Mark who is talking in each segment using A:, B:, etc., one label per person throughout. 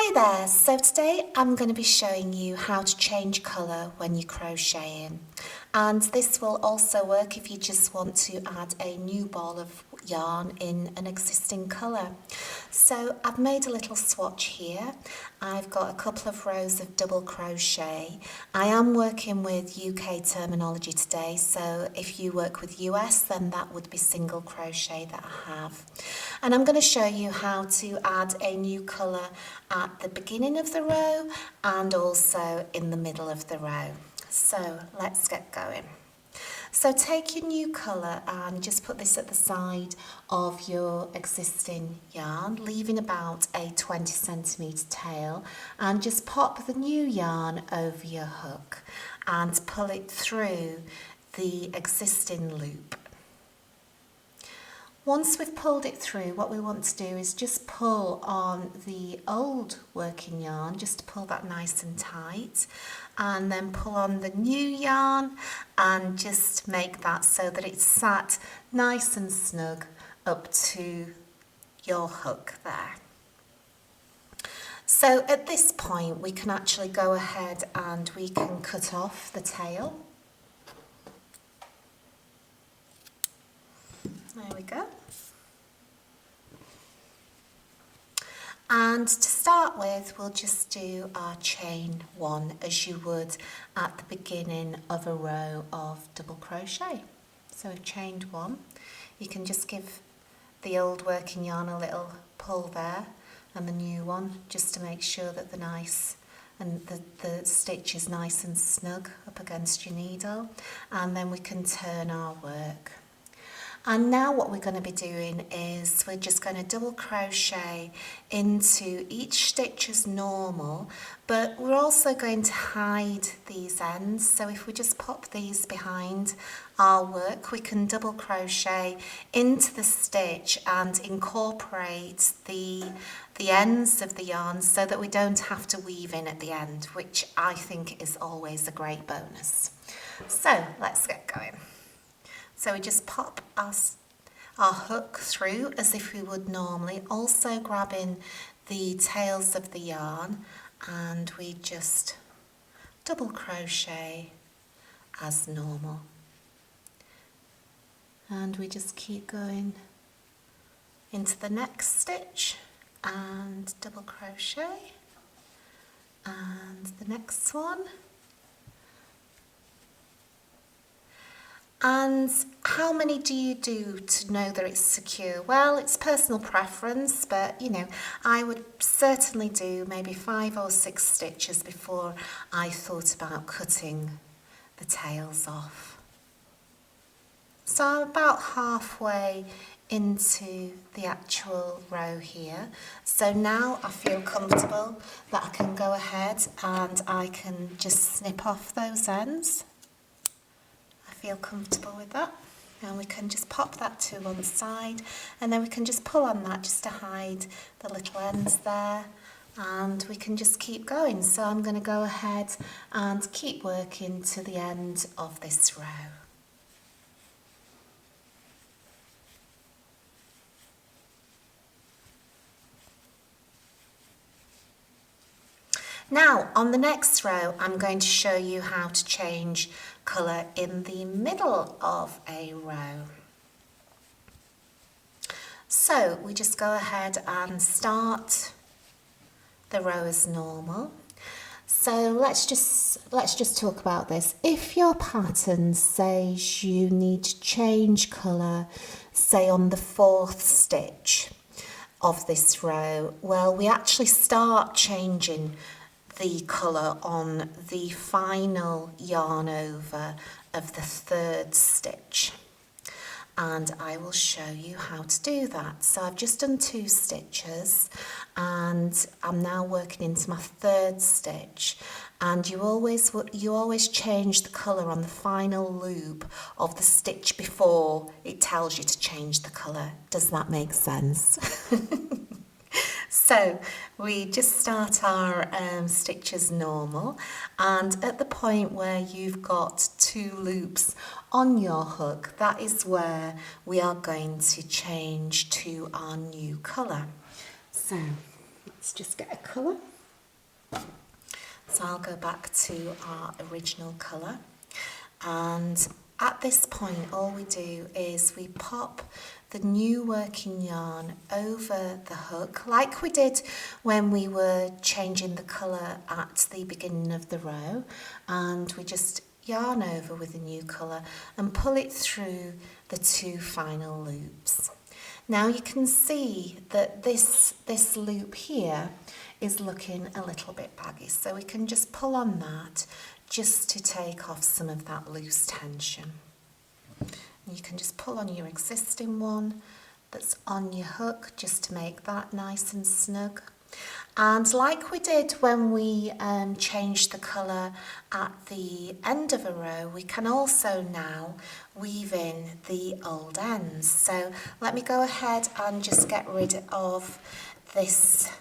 A: Hi there, so today I'm going to be showing you how to change colour when you're crocheting, and this will also work if you just want to add a new ball of yarn in an existing colour. So I've made a little swatch here. I've got a couple of rows of double crochet. I am working with UK terminology today, so if you work with US then that would be single crochet that I have. And I'm going to show you how to add a new colour at the beginning of the row and also in the middle of the row. So let's get going. So take your new colour and just put this at the side of your existing yarn, leaving about a 20 centimetre tail, and just pop the new yarn over your hook and pull it through the existing loop. Once we've pulled it through, what we want to do is just pull on the old working yarn, just to pull that nice and tight, and then pull on the new yarn and just make that so that it's sat nice and snug up to your hook there. So at this point we can actually go ahead and we can cut off the tail. There we go. And to start with, we'll just do our chain one as you would at the beginning of a row of double crochet. So we've chained one. You can just give the old working yarn a little pull there and the new one just to make sure that the stitch is nice and snug up against your needle, and then we can turn our work. And now what we're going to be doing is we're just going to double crochet into each stitch as normal, but we're also going to hide these ends. So if we just pop these behind our work, we can double crochet into the stitch and incorporate the ends of the yarn so that we don't have to weave in at the end, which I think is always a great bonus. So let's get going. So we just pop our hook through as if we would normally, also grabbing the tails of the yarn, and we just double crochet as normal. And we just keep going into the next stitch and double crochet, and the next one. And how many do you do to know that it's secure? Well, it's personal preference, but you know, I would certainly do maybe 5 or 6 stitches before I thought about cutting the tails off. So I'm about halfway into the actual row here. So now I feel comfortable that I can go ahead and I can just snip off those ends. Feel comfortable with that, and we can just pop that to one side, and then we can just pull on that just to hide the little ends there, and we can just keep going. So I'm going to go ahead and keep working to the end of this row. Now on the next row I'm going to show you how to change colour in the middle of a row. So we just go ahead and start the row as normal. So let's just talk about this. If your pattern says you need to change colour, say on the 4th stitch of this row, well, we actually start changing the colour on the final yarn over of the 3rd stitch, and I will show you how to do that. So I've just done 2 stitches and I'm now working into my 3rd stitch, and you always change the colour on the final loop of the stitch before it tells you to change the colour. Does that make sense? So we just start our stitch as normal, and at the point where you've got 2 loops on your hook, that is where we are going to change to our new colour. So let's just get a colour. So I'll go back to our original colour, and at this point all we do is we pop the new working yarn over the hook like we did when we were changing the colour at the beginning of the row, and we just yarn over with the new colour and pull it through the 2 final loops. Now you can see that this loop here is looking a little bit baggy, so we can just pull on that just to take off some of that loose tension. And you can just pull on your existing one that's on your hook just to make that nice and snug. And like we did when we changed the colour at the end of a row, we can also now weave in the old ends. So let me go ahead and just get rid of this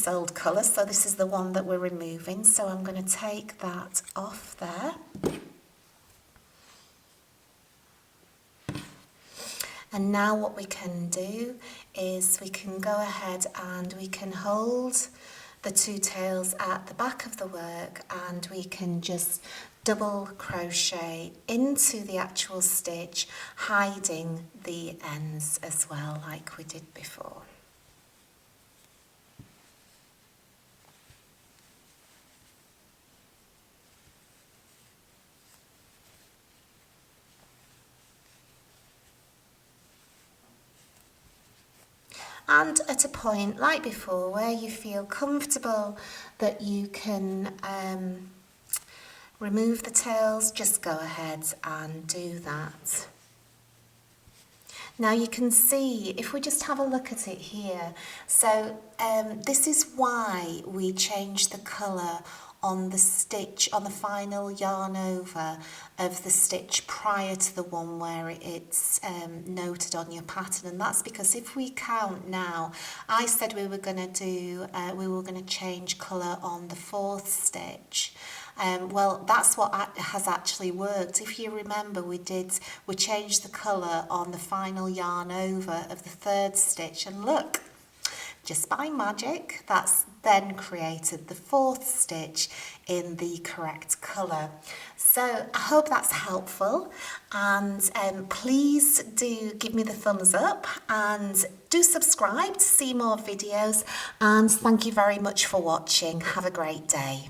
A: old colour. So this is the one that we're removing. So I'm going to take that off there. And now what we can do is we can go ahead and we can hold the 2 tails at the back of the work, and we can just double crochet into the actual stitch, hiding the ends as well like we did before. And at a point like before where you feel comfortable that you can remove the tails, just go ahead and do that. Now you can see, if we just have a look at it here, so this is why we changed the colour on the stitch, on the final yarn over of the stitch prior to the one where it's noted on your pattern, and that's because if we count now, I said we were going to change colour on the 4th stitch. Well, that's what has actually worked. If you remember, we changed the colour on the final yarn over of the 3rd stitch, and look, just by magic, that's then created the 4th stitch in the correct colour. So I hope that's helpful, and please do give me the thumbs up and do subscribe to see more videos, and thank you very much for watching. Have a great day.